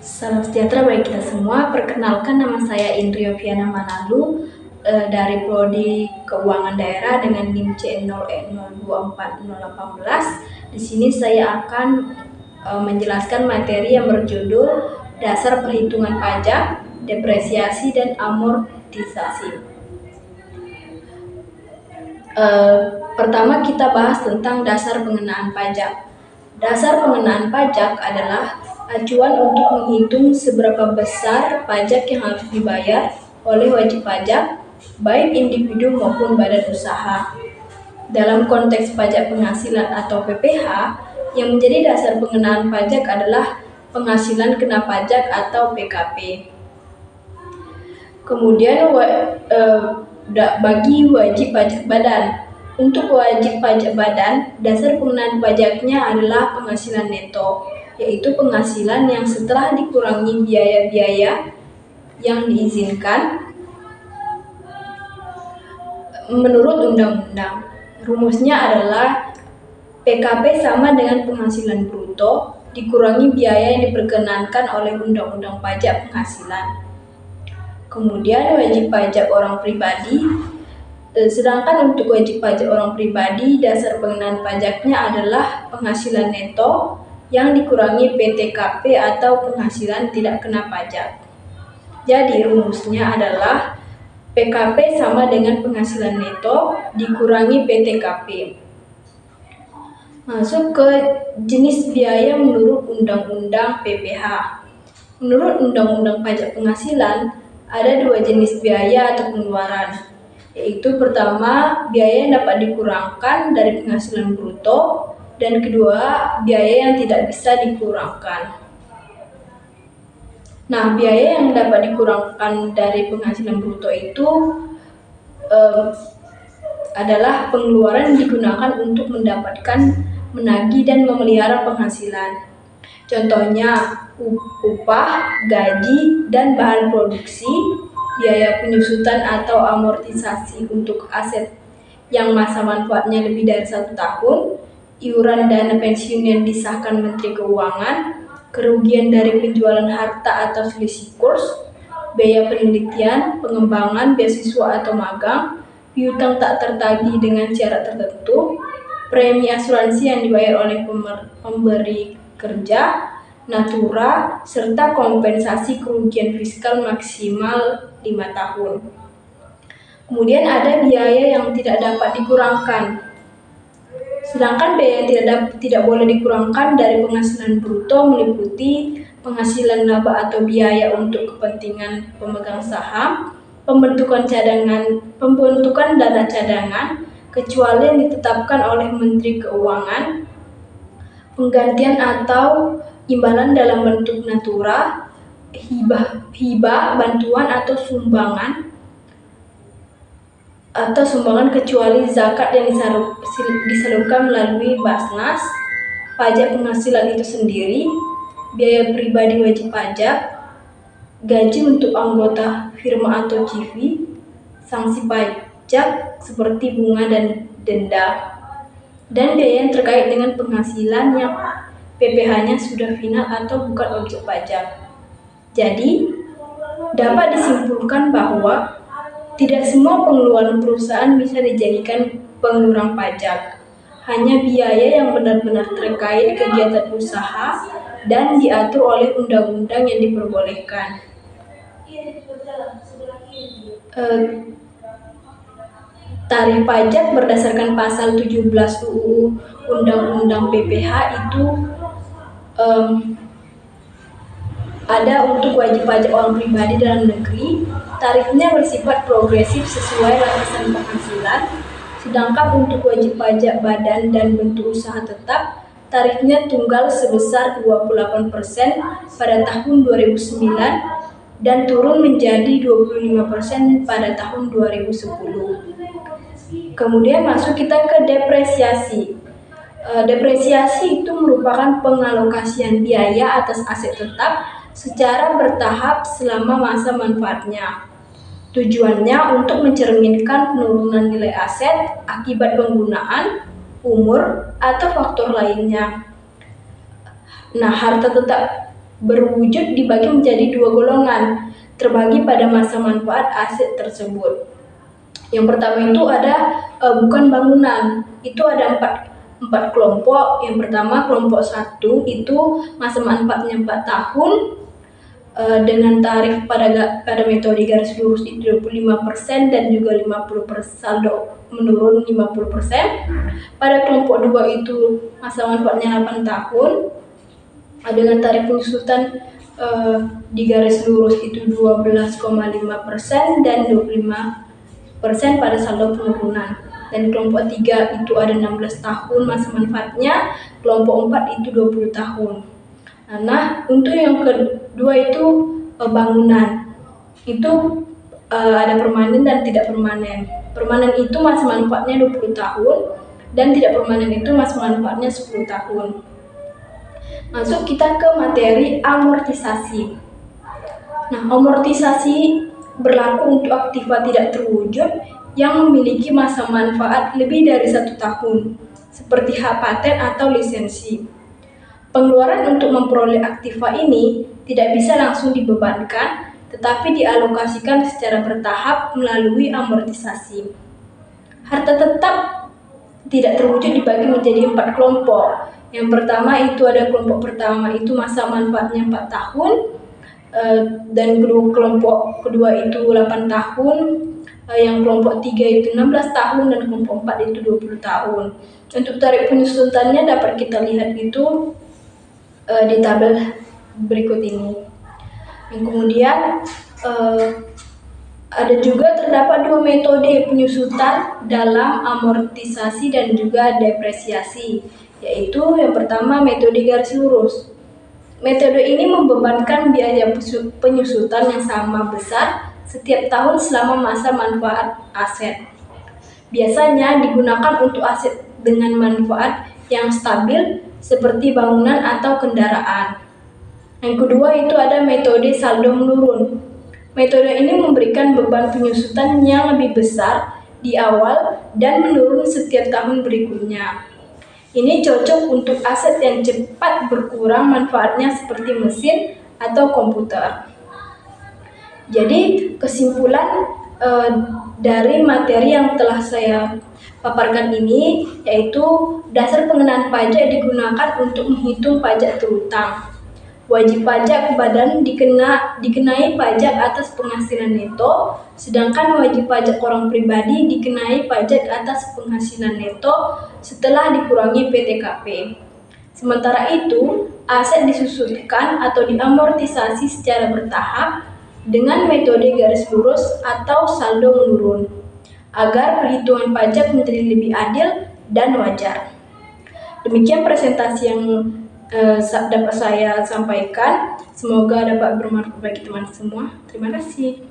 Salam sejahtera bagi kita semua. Perkenalkan, nama saya Indri Yoviana Manalu dari Prodi Keuangan Daerah dengan NIM C0E024018. Di sini saya akan menjelaskan materi yang berjudul Dasar Perhitungan Pajak, Depresiasi dan Amortisasi. Pertama kita bahas tentang dasar pengenaan pajak. Dasar pengenaan pajak adalah acuan untuk menghitung seberapa besar pajak yang harus dibayar oleh wajib pajak, baik individu maupun badan usaha. Dalam konteks pajak penghasilan atau PPh, yang menjadi dasar pengenaan pajak adalah penghasilan kena pajak atau PKP. Kemudian bagi wajib pajak badan. Untuk wajib pajak badan, dasar pengenaan pajaknya adalah penghasilan neto, yaitu penghasilan yang setelah dikurangi biaya-biaya yang diizinkan menurut undang-undang. Rumusnya adalah PKP sama dengan penghasilan bruto dikurangi biaya yang diperkenankan oleh Undang-Undang Pajak Penghasilan. Kemudian wajib pajak orang pribadi. Sedangkan untuk wajib pajak orang pribadi, dasar pengenaan pajaknya adalah penghasilan neto yang dikurangi PTKP atau penghasilan tidak kena pajak. Jadi rumusnya adalah PKP sama dengan penghasilan neto dikurangi PTKP. Masuk ke jenis biaya menurut Undang-Undang PPh. Menurut Undang-Undang Pajak Penghasilan, ada dua jenis biaya atau pengeluaran, yaitu pertama, biaya yang dapat dikurangkan dari penghasilan bruto, dan kedua, biaya yang tidak bisa dikurangkan. Nah, biaya yang dapat dikurangkan dari penghasilan bruto itu adalah pengeluaran yang digunakan untuk mendapatkan, menagih, dan memelihara penghasilan. Contohnya, upah, gaji, dan bahan produksi, biaya penyusutan atau amortisasi untuk aset yang masa manfaatnya lebih dari 1 tahun, iuran dana pensiun yang disahkan Menteri Keuangan, kerugian dari penjualan harta atau selisih kurs, biaya penelitian, pengembangan, beasiswa atau magang, piutang tak tertagih dengan syarat tertentu, premi asuransi yang dibayar oleh pemberi kerja, natura, serta kompensasi kerugian fiskal maksimal 5 tahun. Kemudian ada biaya yang tidak dapat dikurangkan. Sedangkan biaya yang tidak boleh dikurangkan dari penghasilan bruto meliputi penghasilan laba atau biaya untuk kepentingan pemegang saham, pembentukan dana cadangan, kecuali yang ditetapkan oleh Menteri Keuangan, penggantian atau imbalan dalam bentuk natura, hibah, bantuan atau sumbangan kecuali zakat yang disalurkan melalui Basnas, pajak penghasilan itu sendiri, biaya pribadi wajib pajak, gaji untuk anggota firma atau CV, sanksi pajak seperti bunga dan denda, dan biaya yang terkait dengan penghasilan yang PPh-nya sudah final atau bukan objek pajak. Jadi, dapat disimpulkan bahwa tidak semua pengeluaran perusahaan bisa dijadikan pengurangan pajak. Hanya biaya yang benar-benar terkait kegiatan usaha dan diatur oleh undang-undang yang diperbolehkan. Tarif pajak berdasarkan pasal 17 UU Undang-Undang PPh itu ada untuk wajib pajak orang pribadi dalam negeri. Tarifnya bersifat progresif sesuai lapisan penghasilan. Sedangkan untuk wajib pajak badan dan bentuk usaha tetap, tarifnya tunggal sebesar 28% pada tahun 2009 dan turun menjadi 25% pada tahun 2010. Kemudian masuk kita ke depresiasi. Depresiasi itu merupakan pengalokasian biaya atas aset tetap secara bertahap selama masa manfaatnya. Tujuannya untuk mencerminkan penurunan nilai aset akibat penggunaan, umur, atau faktor lainnya. Nah, harta tetap berwujud dibagi menjadi dua golongan, terbagi pada masa manfaat aset tersebut. Yang pertama itu ada bukan bangunan, itu ada empat kelompok. Yang pertama kelompok 1 itu masa manfaatnya 4 tahun dengan tarif pada metode garis lurus itu 25% dan juga 50% saldo menurun 50%. Pada kelompok 2 itu masa manfaatnya 8 tahun dengan tarif penyusutan di garis lurus itu 12,5% dan 25% pada saldo penurunan. Dan kelompok 3 itu ada 16 tahun masa manfaatnya, kelompok 4 itu 20 tahun. Nah, untuk yang kedua itu bangunan. Itu ada permanen dan tidak permanen. Permanen itu masa manfaatnya 20 tahun dan tidak permanen itu masa manfaatnya 10 tahun. Masuk kita ke materi amortisasi. Nah, amortisasi berlaku untuk aktiva tidak terwujud yang memiliki masa manfaat lebih dari 1 tahun, seperti hak paten atau lisensi. Pengeluaran untuk memperoleh aktiva ini tidak bisa langsung dibebankan, tetapi dialokasikan secara bertahap melalui amortisasi. Harta tetap tidak terwujud dibagi menjadi 4 kelompok. Yang pertama itu ada kelompok pertama itu masa manfaatnya 4 tahun, dan kelompok kedua itu 8 tahun, yang kelompok 3 itu 16 tahun, dan kelompok 4 itu 20 tahun. Untuk tarif penyusutannya dapat kita lihat itu di tabel berikut ini. Yang kemudian ada juga terdapat 2 metode penyusutan dalam amortisasi dan juga depresiasi, yaitu yang pertama metode garis lurus. Metode ini membebankan biaya penyusutan yang sama besar setiap tahun selama masa manfaat aset. Biasanya digunakan untuk aset dengan manfaat yang stabil seperti bangunan atau kendaraan. Yang kedua itu ada metode saldo menurun. Metode ini memberikan beban penyusutan yang lebih besar di awal dan menurun setiap tahun berikutnya. Ini cocok untuk aset yang cepat berkurang manfaatnya seperti mesin atau komputer. Jadi kesimpulan dari materi yang telah saya paparkan ini yaitu dasar pengenaan pajak digunakan untuk menghitung pajak terutang. Wajib pajak badan dikenai pajak atas penghasilan neto, sedangkan wajib pajak orang pribadi dikenai pajak atas penghasilan neto setelah dikurangi PTKP. Sementara itu, aset disusutkan atau diamortisasi secara bertahap dengan metode garis lurus atau saldo menurun, agar perhitungan pajak menjadi lebih adil dan wajar. Demikian presentasi yang dapat saya sampaikan. Semoga dapat bermanfaat bagi teman semua. Terima kasih.